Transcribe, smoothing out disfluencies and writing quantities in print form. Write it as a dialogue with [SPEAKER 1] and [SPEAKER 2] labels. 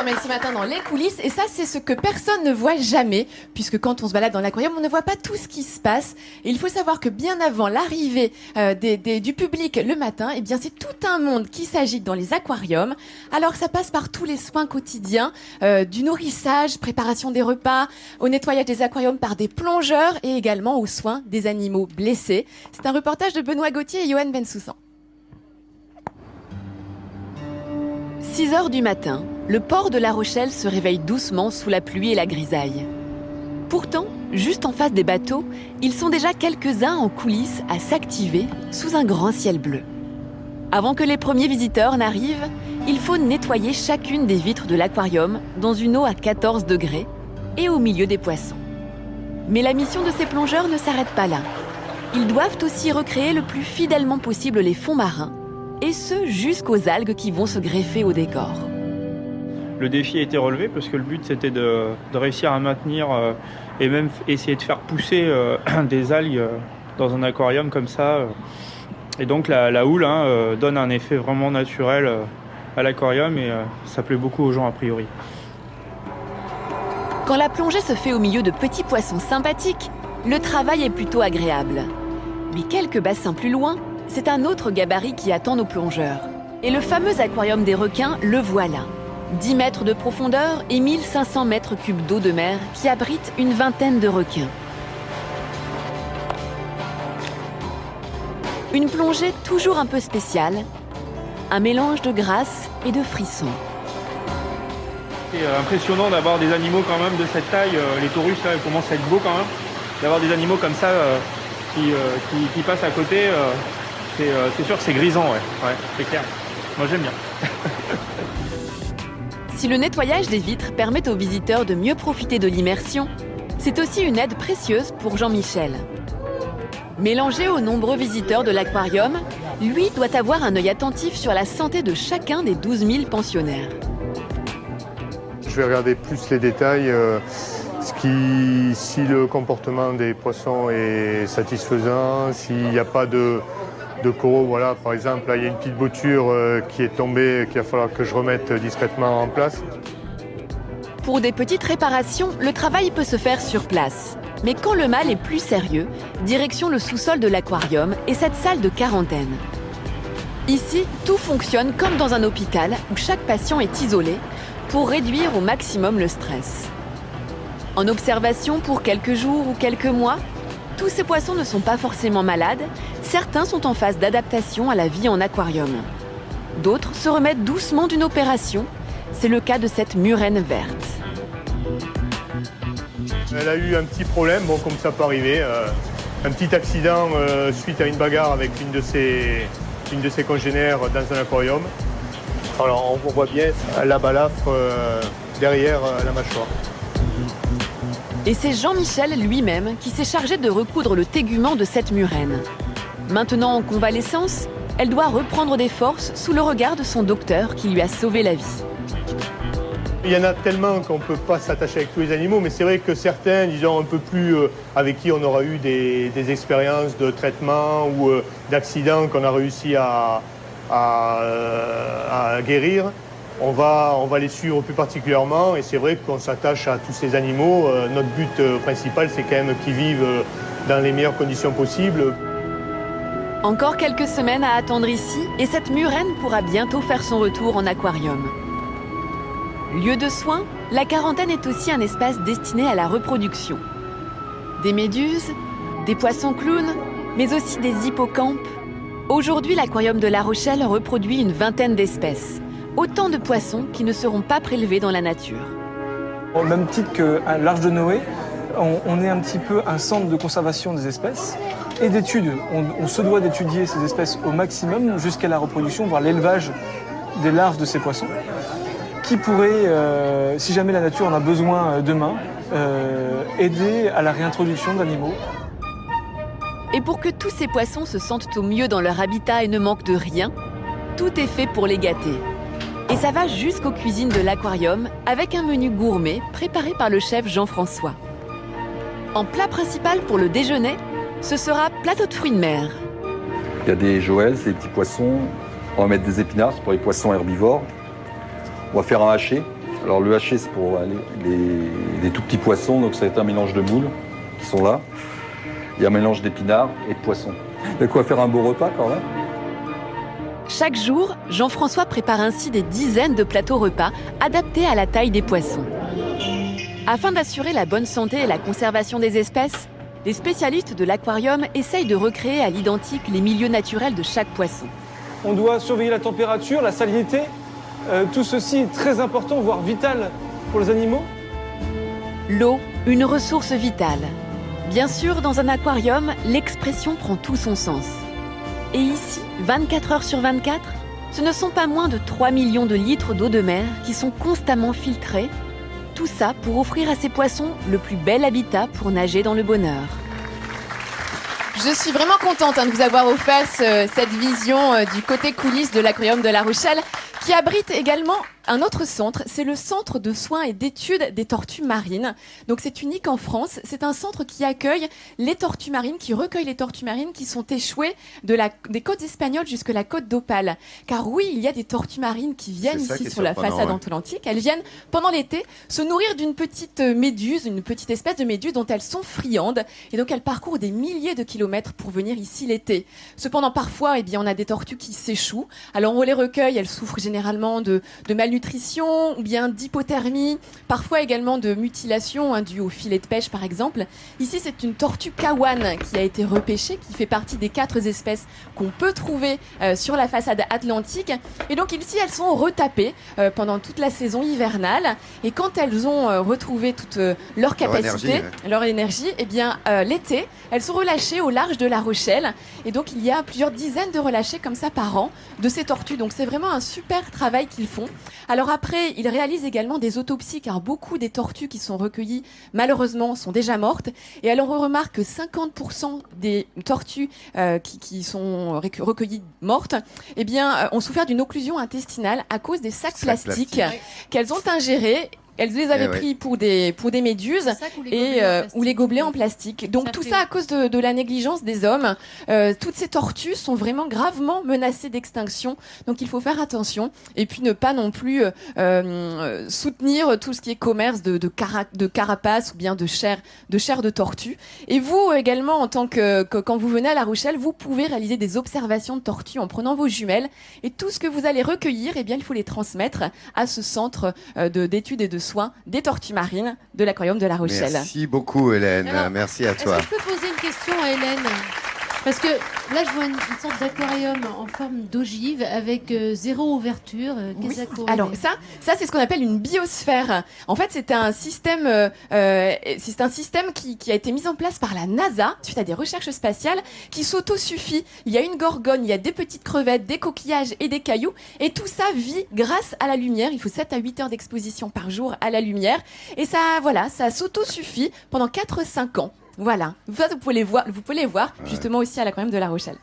[SPEAKER 1] emmène ce matin dans les coulisses et ça c'est ce que personne ne voit jamais puisque quand on se balade dans l'aquarium on ne voit pas tout ce qui se passe et il faut savoir que bien avant l'arrivée du public le matin, eh bien c'est tout un monde qui s'agite dans les aquariums. Alors ça passe par tous les soins quotidiens, du nourrissage, préparation des repas, au nettoyage des aquariums par des plongeurs et également aux soins des animaux blessés. C'est un reportage de Benoît Gauthier et Johan Bensoussan. 6 heures du matin, le port de La Rochelle se réveille doucement sous la pluie et la grisaille. Pourtant, juste en face des bateaux, ils sont déjà quelques-uns en coulisses à s'activer sous un grand ciel bleu. Avant que les premiers visiteurs n'arrivent, il faut nettoyer chacune des vitres de l'aquarium dans une eau à 14 degrés et au milieu des poissons. Mais la mission de ces plongeurs ne s'arrête pas là. Ils doivent aussi recréer le plus fidèlement possible les fonds marins, et ce jusqu'aux algues qui vont se greffer au décor.
[SPEAKER 2] Le défi a été relevé parce que le but c'était de réussir à maintenir et même essayer de faire pousser des algues dans un aquarium comme ça. Et donc la houle donne un effet vraiment naturel à l'aquarium et ça plaît beaucoup aux gens a priori.
[SPEAKER 1] Quand la plongée se fait au milieu de petits poissons sympathiques, le travail est plutôt agréable. Mais quelques bassins plus loin, c'est un autre gabarit qui attend nos plongeurs. Et le fameux aquarium des requins, le voilà. 10 mètres de profondeur et 1500 mètres cubes d'eau de mer qui abrite une vingtaine de requins. Une plongée toujours un peu spéciale, un mélange de grâce et de frissons.
[SPEAKER 2] C'est impressionnant d'avoir des animaux quand même de cette taille. Les taurus là, commencent à être beaux quand même. D'avoir des animaux comme ça qui passent à côté. C'est sûr que c'est grisant, ouais, c'est clair. Moi j'aime bien.
[SPEAKER 1] Si le nettoyage des vitres permet aux visiteurs de mieux profiter de l'immersion, c'est aussi une aide précieuse pour Jean-Michel. Mélangé aux nombreux visiteurs de l'aquarium, lui doit avoir un œil attentif sur la santé de chacun des 12 000 pensionnaires.
[SPEAKER 3] Je vais regarder plus les détails, si le comportement des poissons est satisfaisant, s'il n'y a pas de coraux, voilà, par exemple, là, il y a une petite bouture qui est tombée, qu'il va falloir que je remette discrètement en place.
[SPEAKER 1] Pour des petites réparations, le travail peut se faire sur place. Mais quand le mal est plus sérieux, direction le sous-sol de l'aquarium et cette salle de quarantaine. Ici, tout fonctionne comme dans un hôpital où chaque patient est isolé pour réduire au maximum le stress. En observation pour quelques jours ou quelques mois, tous ces poissons ne sont pas forcément malades, certains sont en phase d'adaptation à la vie en aquarium. D'autres se remettent doucement d'une opération, c'est le cas de cette murène verte.
[SPEAKER 3] Elle a eu un petit problème, bon, comme ça peut arriver, un petit accident suite à une bagarre avec une de ses congénères dans un aquarium. Alors on voit bien la balafre derrière la mâchoire.
[SPEAKER 1] Et c'est Jean-Michel lui-même qui s'est chargé de recoudre le tégument de cette murène. Maintenant en convalescence, elle doit reprendre des forces sous le regard de son docteur qui lui a sauvé la vie.
[SPEAKER 3] Il y en a tellement qu'on ne peut pas s'attacher avec tous les animaux, mais c'est vrai que certains, disons un peu plus avec qui on aura eu des expériences de traitement ou d'accidents qu'on a réussi à guérir, on va les suivre plus particulièrement et c'est vrai qu'on s'attache à tous ces animaux. Notre but principal, c'est quand même qu'ils vivent dans les meilleures conditions possibles.
[SPEAKER 1] Encore quelques semaines à attendre ici et cette murène pourra bientôt faire son retour en aquarium. Lieu de soins, la quarantaine est aussi un espace destiné à la reproduction. Des méduses, des poissons clowns, mais aussi des hippocampes. Aujourd'hui, l'aquarium de La Rochelle reproduit une vingtaine d'espèces. Autant de poissons qui ne seront pas prélevés dans la nature.
[SPEAKER 4] Au même titre qu'à l'Arche de Noé, on est un petit peu un centre de conservation des espèces et d'études. On se doit d'étudier ces espèces au maximum jusqu'à la reproduction, voire l'élevage des larves de ces poissons, qui pourrait, si jamais la nature en a besoin demain, aider à la réintroduction d'animaux.
[SPEAKER 1] Et pour que tous ces poissons se sentent au mieux dans leur habitat et ne manquent de rien, tout est fait pour les gâter. Et ça va jusqu'aux cuisines de l'aquarium avec un menu gourmet préparé par le chef Jean-François. En plat principal pour le déjeuner, ce sera plateau de fruits de mer.
[SPEAKER 5] Il y a des joëls, c'est des petits poissons. On va mettre des épinards pour les poissons herbivores. On va faire un haché Alors le haché, c'est pour les tout petits poissons, donc ça va être un mélange de moules qui sont là. Il y a un mélange d'épinards et de poissons. Il y a quoi faire un beau repas quand même.
[SPEAKER 1] Chaque jour, Jean-François prépare ainsi des dizaines de plateaux repas adaptés à la taille des poissons. Afin d'assurer la bonne santé et la conservation des espèces, les spécialistes de l'aquarium essayent de recréer à l'identique les milieux naturels de chaque poisson.
[SPEAKER 4] On doit surveiller la température, la salinité. Tout ceci est très important, voire vital pour les animaux.
[SPEAKER 1] L'eau, une ressource vitale. Bien sûr, dans un aquarium, l'expression prend tout son sens. Et ici, 24 heures sur 24, ce ne sont pas moins de 3 millions de litres d'eau de mer qui sont constamment filtrés. Tout ça pour offrir à ces poissons le plus bel habitat pour nager dans le bonheur.
[SPEAKER 6] Je suis vraiment contente de vous avoir offert cette vision du côté coulisses de l'aquarium de La Rochelle, qui abrite également un autre centre, c'est le centre de soins et d'études des tortues marines. Donc c'est unique en France, c'est un centre qui accueille les tortues marines, qui recueille les tortues marines qui sont échouées des côtes espagnoles jusqu'à la côte d'Opale. Car oui, il y a des tortues marines qui viennent ici sur la façade atlantique. Elles viennent pendant l'été se nourrir d'une petite méduse, une petite espèce de méduse dont elles sont friandes. Et donc elles parcourent des milliers de kilomètres pour venir ici l'été. Cependant parfois, on a des tortues qui s'échouent. Alors on les recueille, elles souffrent généralement de malnutrition ou bien d'hypothermie, parfois également de mutilation due au filet de pêche par exemple. Ici c'est une tortue kawan qui a été repêchée, qui fait partie des 4 espèces qu'on peut trouver sur la façade atlantique. Et donc ici elles sont retapées pendant toute la saison hivernale, et quand elles ont retrouvé toute leur capacité, leur énergie, l'été elles sont relâchées au large de La Rochelle. Et donc il y a plusieurs dizaines de relâchés comme ça par an de ces tortues. Donc c'est vraiment un super travail qu'ils font. Alors après, ils réalisent également des autopsies, car beaucoup des tortues qui sont recueillies, malheureusement, sont déjà mortes. Et alors on remarque que 50% des tortues qui sont recueillies mortes, ont souffert d'une occlusion intestinale à cause des sacs plastiques qu'elles ont ingérés. Elles les avaient pris pour des méduses ou les gobelets en plastique. Donc tout ça à cause de la négligence des hommes. Toutes ces tortues sont vraiment gravement menacées d'extinction. Donc il faut faire attention. Et puis ne pas non plus soutenir tout ce qui est commerce de carapaces ou bien de chair de tortue. Et vous également, en tant que quand vous venez à La Rochelle, vous pouvez réaliser des observations de tortues en prenant vos jumelles. Et tout ce que vous allez recueillir, il faut les transmettre à ce centre d'études et de soins des tortues marines de l'aquarium de La Rochelle.
[SPEAKER 7] Merci beaucoup Hélène, merci à toi.
[SPEAKER 8] Est-ce que je peux poser une question à Hélène ? Parce que là, je vois une sorte d'aquarium en forme d'ogive avec 0 ouverture.
[SPEAKER 6] Oui. Alors ça c'est ce qu'on appelle une biosphère. En fait, c'est un système qui a été mis en place par la NASA suite à des recherches spatiales qui s'autosuffit. Il y a une gorgone, il y a des petites crevettes, des coquillages et des cailloux, et tout ça vit grâce à la lumière. Il faut 7 à 8 heures d'exposition par jour à la lumière, et ça s'autosuffit pendant 4-5 ans. Voilà, vous pouvez les voir justement aussi à l'aquarium de La Rochelle.